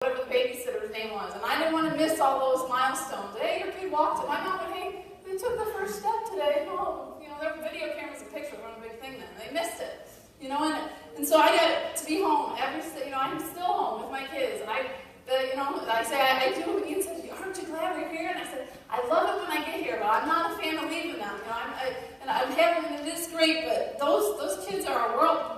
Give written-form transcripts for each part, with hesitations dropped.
whatever the babysitter's name was, and I didn't want to miss all those milestones. Hey, your kid walked, and my mom went, hey, they took the first step today. Oh, there were video cameras and pictures, one big thing then. They missed it, and so I got to be home I'm still home with my kids, and I say, I do, Ian said, aren't you glad we're here? And I said, I love it when I get here, but I'm not a fan of leaving them, I'm having, and it is great, but those kids are our world.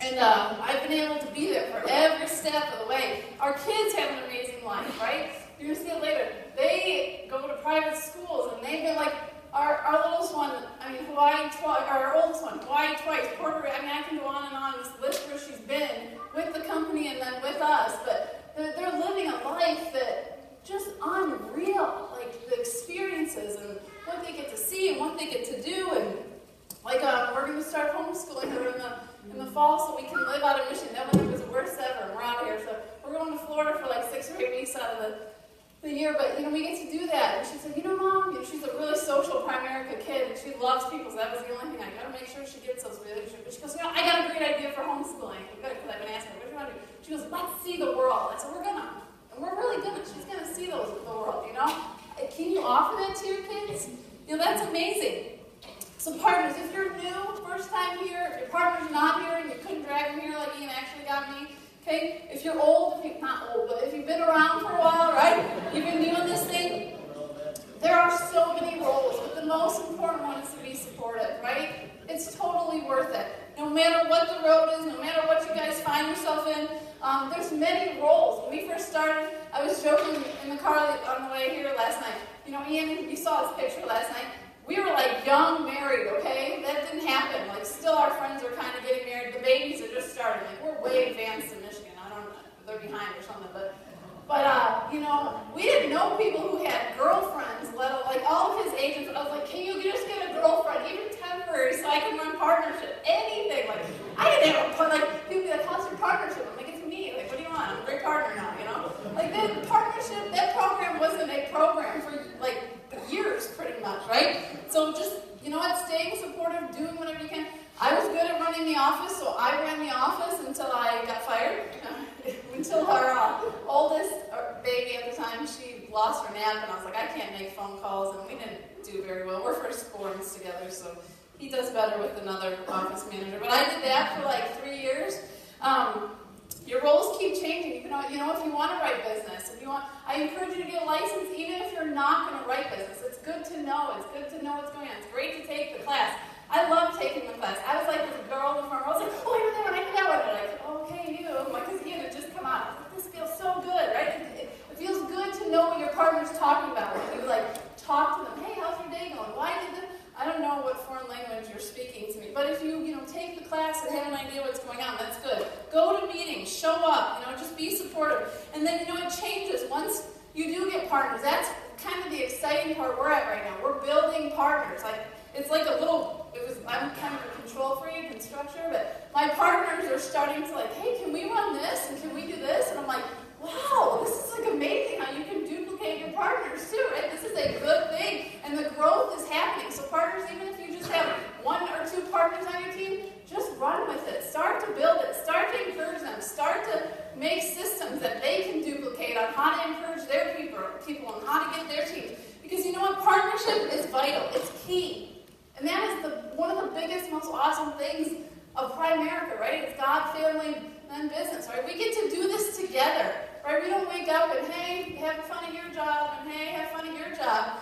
And I've been able to be there for every step of the way. Our kids have an amazing life, right? You're going to see it later. They go to private schools, and they've been like, our littlest one, Hawaii twice, our oldest one, Hawaii twice, Puerto Rico, I can go on and on this list where she's been with the company and then with us, but they're living a life that just unreal, like the experiences and what they get to see and what they get to do, and like we're going to start homeschooling her in the fall so we can live out of Michigan. That was the worst ever, and we're out here, so we're going to Florida for like 6 or 8 weeks out of the year, but we get to do that. And she said, Mom, she's a really social Primerica kid, and she loves people, so that was the only thing. I got to make sure she gets those relationships. But she goes, I got a great idea for homeschooling. Because I've been asking her, what do you want to do? She goes, let's see the world. I said, we're gonna, and we're really gonna. She's gonna see the world. Can you offer that to your kids? That's amazing. So partners, if you're new, first time here, if your partner's not here and you couldn't drag them here like Ian actually got me. Okay, if you're old, not old, but if you've been around for a while, right? You've been doing this thing. There are so many roles, but the most important one is to be supportive, right? It's totally worth it. No matter what the road is, no matter what you guys find yourself in, there's many roles. When we first started, I was joking in the car on the way here last night. Ian, you saw his picture last night. We were like young married, okay? That didn't happen. Like, still our friends are kind of getting married. The babies are just starting. Like, we're way advanced in Michigan. I don't know. They're behind or something. But we didn't know people who had girlfriends, like all of his agents. I was like, can you just get a girlfriend, even temporary, so I can run partnership? Anything. Like, I didn't have people be like, how's your partnership? I'm like, it's me. Like, what do you want? I'm a great partner now, Like, that partnership, that program wasn't a program for, like, years, pretty much, right? So just, staying supportive, doing whatever you can. I was good at running the office, so I ran the office until I got fired. Until our oldest baby at the time, she lost her nap, and I was like, I can't make phone calls, and we didn't do very well. We're firstborns together, so he does better with another office manager. But I did that for like 3 years. Your roles keep changing. If you want to write business, I encourage you to get a license, even if you're not going to write business. It's good to know. It's good to know what's going on. It's great to take the class. I love taking the class. I was like this girl in the farm. I was like, oh, you're there, and I can that one. They're like, okay, because Ian had just come out. I was like, this feels so good, right? It feels good to know what your partner's talking about. When you talk to them, hey, how's your day going? Why did this? I don't know what foreign language you're speaking to me, but if you take the class and have an idea what's going on, that's good. Go to meetings, show up, just be supportive. And then, it changes. Once you do get partners, that's kind of the exciting part we're at right now. We're building partners. It's like I'm kind of a control freak and structure, but my partners are starting to hey, can we run this and can we do this? And I'm like, wow, this is amazing how you can duplicate your partners too, right? This is a good thing, and the growth is happening. So partners, even if you just have 1 or 2 partners on your team, just run with it. Start to build it. Start to encourage them. Start to make systems that they can duplicate on how to encourage their people and how to get their teams. Because partnership is vital. It's key. And that is one of the biggest, most awesome things of Primerica, right? It's God, family, and business, right? We get to do this together, right? We don't wake up and, hey, have fun at your job, and hey, have fun at your job.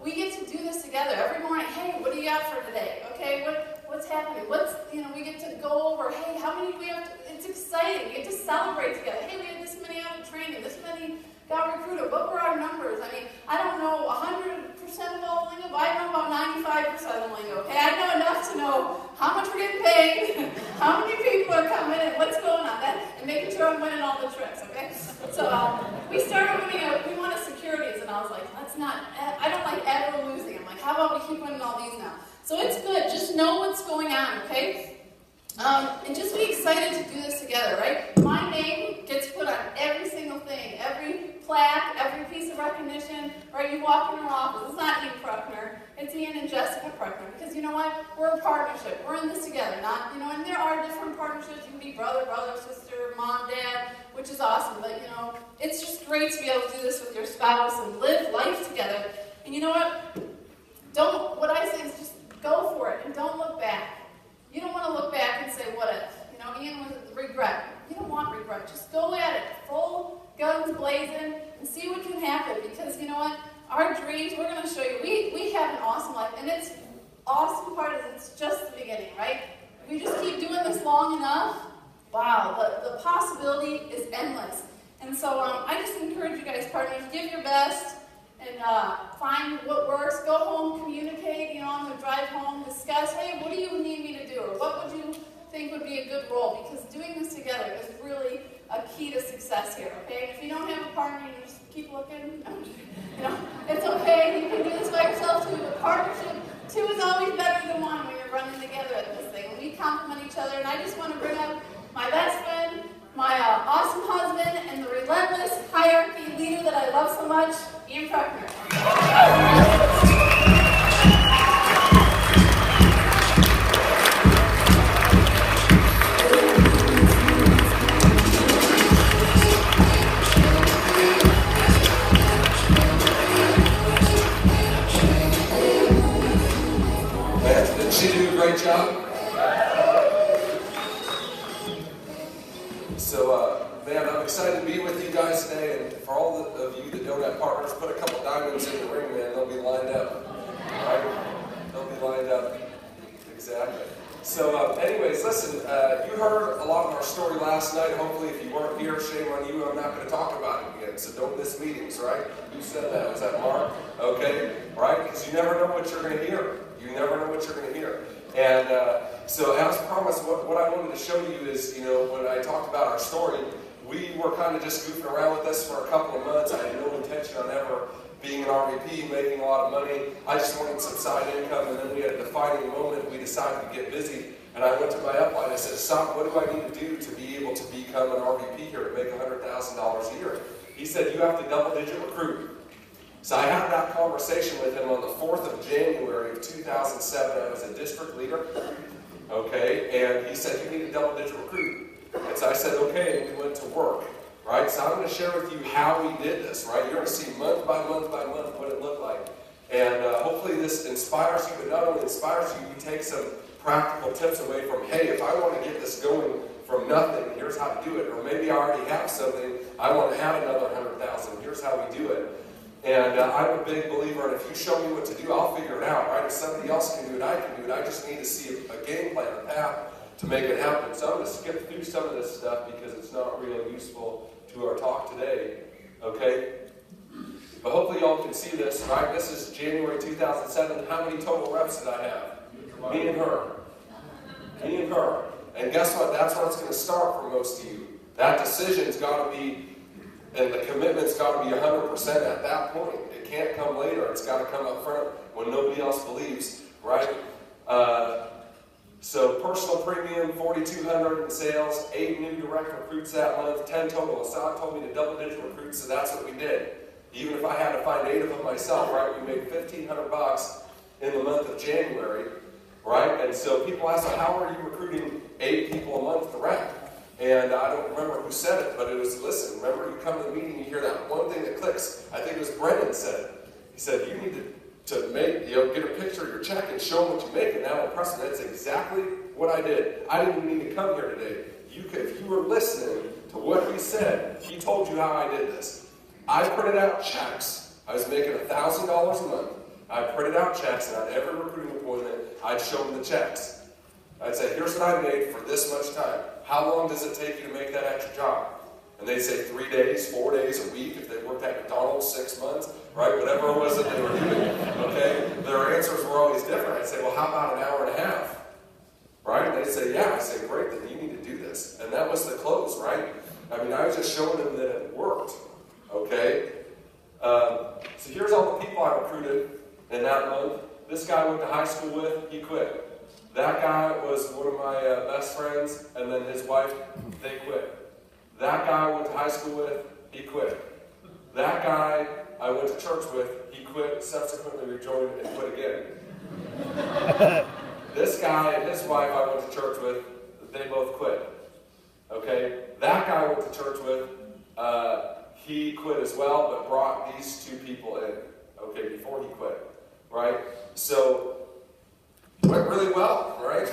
We get to do this together every morning. Hey, what do you got for today? Okay, what's happening? We get to go over, hey, how many do we have to, it's exciting. We get to celebrate together. Hey, we had this many out of training, this many got recruited. What were our numbers? I don't know 100% of all the lingo, but I know about 95% of the lingo. Okay, I know enough to know how much we're getting paid, how many people are coming, and what's going on, and making sure I'm winning all the tricks. Okay, so we started winning. We wanted securities, and I was like, I don't like ever losing. I'm like, how about we keep winning all these now? So it's good. Just know what's going on. Okay. And just be excited to do this together, right? My name gets put on every single thing, every plaque, every a piece of recognition, right? You walk in our office, it's not Ian Pruckner, it's Ian and Jessica Pruckner, because you know what? We're a partnership. We're in this together, not, you know, and there are different partnerships. You can be brother, sister, mom, dad, which is awesome, but you know, it's just great to be able to do this with your spouse and live life together. And you know what? What I say is just go for it and don't look back. You don't want to look back and say, what if? You know, Ian was regret. You don't want regret. Just go at it, full guns blazing, and see what can happen. Because you know what? Our dreams, we're going to show you, we have an awesome life. And it's awesome part is it's just the beginning, right? If we just keep doing this long enough, wow, the possibility is endless. And so I just encourage you guys, partners, give your best. And find what works. Go home, communicate, you know, on the drive home, discuss, hey, what do you need me to do? Or what would you think would be a good role? Because doing this together is really a key to success here, okay? If you don't have a partner, you just keep looking. You know, it's okay. You can do this by yourself too, but partnership, two is always better than one when you're running together at this thing. We complement each other, and I just want to bring up my best friend, my awesome husband, and the relentless hierarchy leader that I love so much, Ian Pruckner. Man, didn't she do a great job? So, man, I'm excited to be with you guys today, and for all of you that don't have partners, put a couple diamonds in the ring, man. They'll be lined up. Right? They'll be lined up. Exactly. So, anyways, listen, you heard a lot of our story last night. Hopefully, if you weren't here, shame on you. I'm not going to talk about it again, so don't miss meetings, right? Who said that? Was that Mark? Okay, right? Because you never know what you're going to hear. You never know what you're going to hear. And so, as promised, what I wanted to show you is, you know, when I talked about our story, we were kind of just goofing around with this for a couple of months. I had no intention on ever being an RVP, making a lot of money. I just wanted some side income, and then we had a defining moment. We decided to get busy, and I went to my upline and I said, "Stop, what do I need to do to be able to become an RVP here to make $100,000 a year?" He said, "You have to double-digit recruit." So I had that conversation with him on the 4th of January of 2007. I was a district leader, okay, and he said, "You need a double-digit recruit." And so I said, okay, and we went to work, right? So I'm going to share with you how we did this, right? You're going to see month by month by month what it looked like. And hopefully this inspires you, but not only inspires you, you take some practical tips away from, hey, if I want to get this going from nothing, here's how to do it. Or maybe I already have something, I want to add another 100,000, here's how we do it. And I'm a big believer, and if you show me what to do, I'll figure it out, right? If somebody else can do it, I can do it. I just need to see a game plan, a path to make it happen. So I'm going to skip through some of this stuff because it's not really useful to our talk today, okay? But hopefully y'all can see this, right? This is January 2007. How many total reps did I have? Me and her. Me and her. And guess what? That's where it's going to start for most of you. That decision's got to be, and the commitment's got to be 100% at that point. It can't come later. It's got to come up front when nobody else believes, right? So personal premium, $4,200 in sales, 8 new direct recruits that month, 10 total. Assad told me to double-digit recruit, so that's what we did. Even if I had to find 8 of them myself, right? We made $1,500 in the month of January, right? And so people ask, how are you recruiting 8 people a month direct? And I don't remember who said it, but it was, listen, remember you come to the meeting, you hear that one thing that clicks. I think it was Brendan said it. He said, you need to make, get a picture of your check and show them what you make, and that'll impress them. That's exactly what I did. I didn't even need to come here today. If you were listening to what he said, he told you how I did this. I printed out checks. I was making $1,000 a month. I printed out checks, and on every recruiting appointment, I'd show them the checks. I'd say, here's what I made for this much time. How long does it take you to make that extra job? And they'd say 3 days, 4 days, a week, if they worked at McDonald's 6 months, right? Whatever it was that they were doing, okay? Their answers were always different. I'd say, well, how about an hour and a half? Right? And they'd say, yeah. I'd say, great, then you need to do this. And that was the close, right? I mean, I was just showing them that it worked, okay? So here's all the people I recruited in that month. This guy I went to high school with, he quit. That guy was one of my best friends, and then his wife, they quit. That guy I went to high school with, he quit. That guy I went to church with, he quit, subsequently rejoined, and quit again. This guy and his wife I went to church with, they both quit. Okay? That guy I went to church with, he quit as well, but brought these two people in, okay, before he quit, right? So, it went really well, right?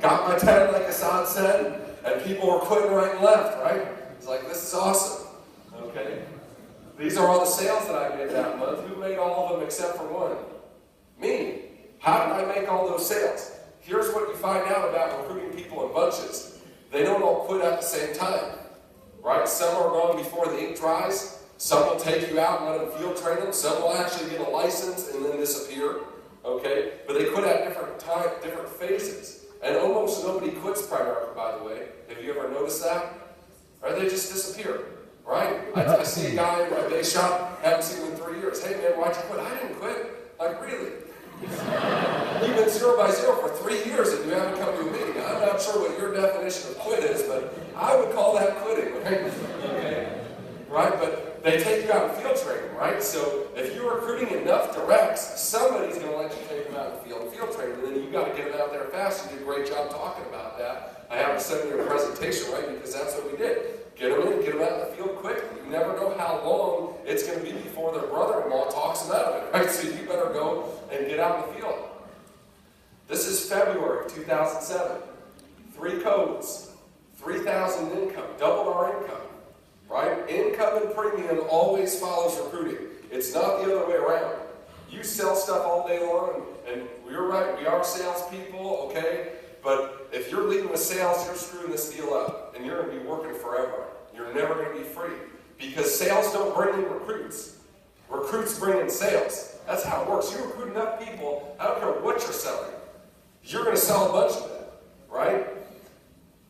Got my 10, like Assad said, and people were quitting right and left, right? It's like, this is awesome, okay? These are all the sales that I made that month. Who made all of them except for one? Me. How did I make all those sales? Here's what you find out about recruiting people in bunches. They don't all quit at the same time. Right? Some are gone before the ink dries. Some will take you out and let them field train them. Some will actually get a license and then disappear. Okay? But they quit at different phases. And almost nobody quits primarily, by the way. Have you ever noticed that? Right? They just disappear. Right? I see a guy in my day shop, haven't seen him in 3 years. Hey man, why'd you quit? I didn't quit. Like, really? You've been 0 by 0 for 3 years and you haven't come to a meeting. I'm not sure what your definition of quit is, but I would call that quitting, right? Okay? Right? But they take you out in field training, right? So if you're recruiting enough directs, somebody's going to let you take them out in field training, and then you got to get them out there fast. You did a great job talking about that. I have to send you a presentation, right? Because that's what we did. Get them in, get them out in the field quick. You never know how long it's going to be before their brother-in-law talks them out of it, right? So you better go and get out in the field. This is February of 2007. 3 codes, 3,000 income, doubled our income, right? Income and premium always follows recruiting. It's not the other way around. You sell stuff all day long, and you're right, we are salespeople, okay? But if you're leading with sales, you're screwing this deal up, and you're going to be working forever. You're never going to be free. Because sales don't bring in recruits. Recruits bring in sales. That's how it works. You recruit enough people, I don't care what you're selling. You're going to sell a bunch of them, right?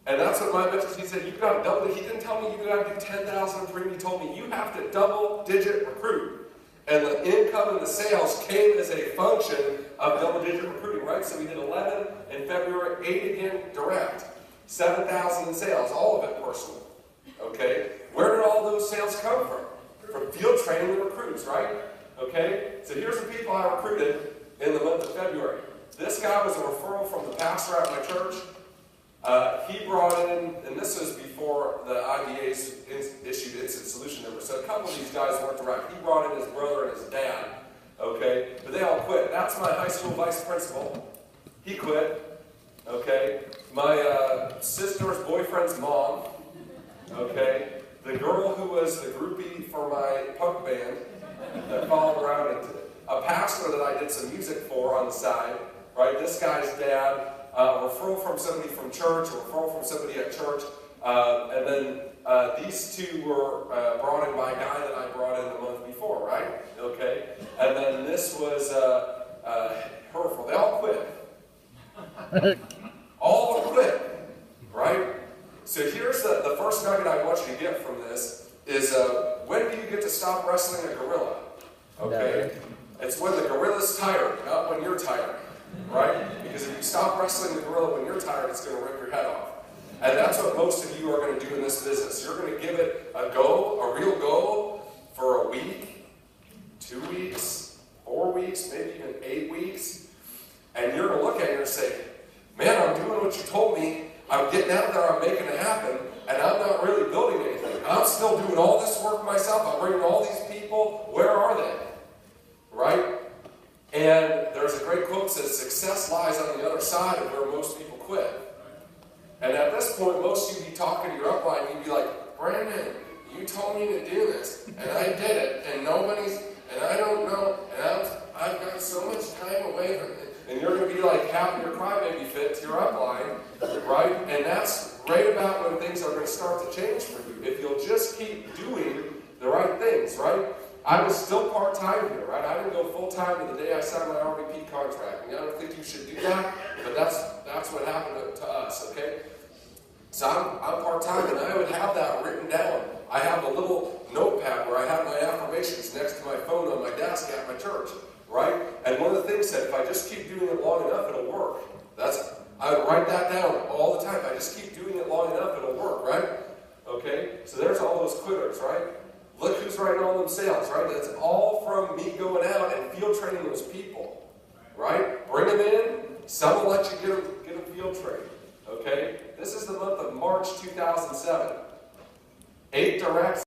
And that's what my mentor, he said, you've got to double it. He didn't tell me you got to do 10,000 in premium. He told me you have to double-digit recruit. And the income and the sales came as a function of double-digit recruiting, right? So we did 11 in February, 8 again direct, 7,000 in sales, all of it personal. Okay? Where did all those sales come from? From field training and recruits, right? Okay? So here's the people I recruited in the month of February. This guy was a referral from the pastor at my church. He brought in, and this was before the IBA's issued instant solution number, so a couple of these guys weren't direct. He brought in his brother and his dad, okay? But they all quit. That's my high school vice principal. He quit, okay? My sister's boyfriend's mom, okay? The girl who was the groupie for my punk band that followed around, and a pastor that I did some music for on the side, right? This guy's dad, referral from somebody from church, a referral from somebody at church, and then these two were brought in by a guy that I brought in the month before, right? Okay? And then this was her referral. They all quit. All of them quit, right? So here's the first nugget I want you to get from this is when do you get to stop wrestling a gorilla? Okay? It's when the gorilla's tired, not when you're tired. Right? Because if you stop wrestling the gorilla when you're tired, it's going to rip your head off. And that's what most of you are going to do in this business. You're going to give it a go, a real go, for a week, 2 weeks, 4 weeks, maybe even 8 weeks. And you're going to look at it and say, man, I'm doing what you told me. I'm getting out there, I'm making it happen, and I'm not really building anything. I'm still doing all this work myself. I'm bringing all these people. Where are they? Right? And there's a great quote that says, success lies on the other side of where most people quit. And at this point, most of you be talking to your upline, and you'd be like, Brandon, you told me to do this, and I did it, and nobody's, and I don't know, and I've got so much time away from it. And you're going to be like having your crybaby fit to your upline, right? And that's right about when things are going to start to change for you. If you'll just keep doing the right things, right? I was still part-time here, right? I didn't go full-time to the day I signed my RVP contract. And I don't think you should do that, but that's what happened to us, okay? So I'm part-time, and I would have that written down. I have a little notepad where I have my affirmations next to my phone on my desk at my church, right? And one of the things that if I just keep doing it long enough, it'll work. I would write that down all the time. If I just keep doing it long enough, it'll work, right? Okay? So there's all those quitters, right? Look who's writing all them sales, right? That's all from me going out and field training those people, right? Bring them in. Some will let you get them field trained, okay? This is the month of March 2007. 8 directs.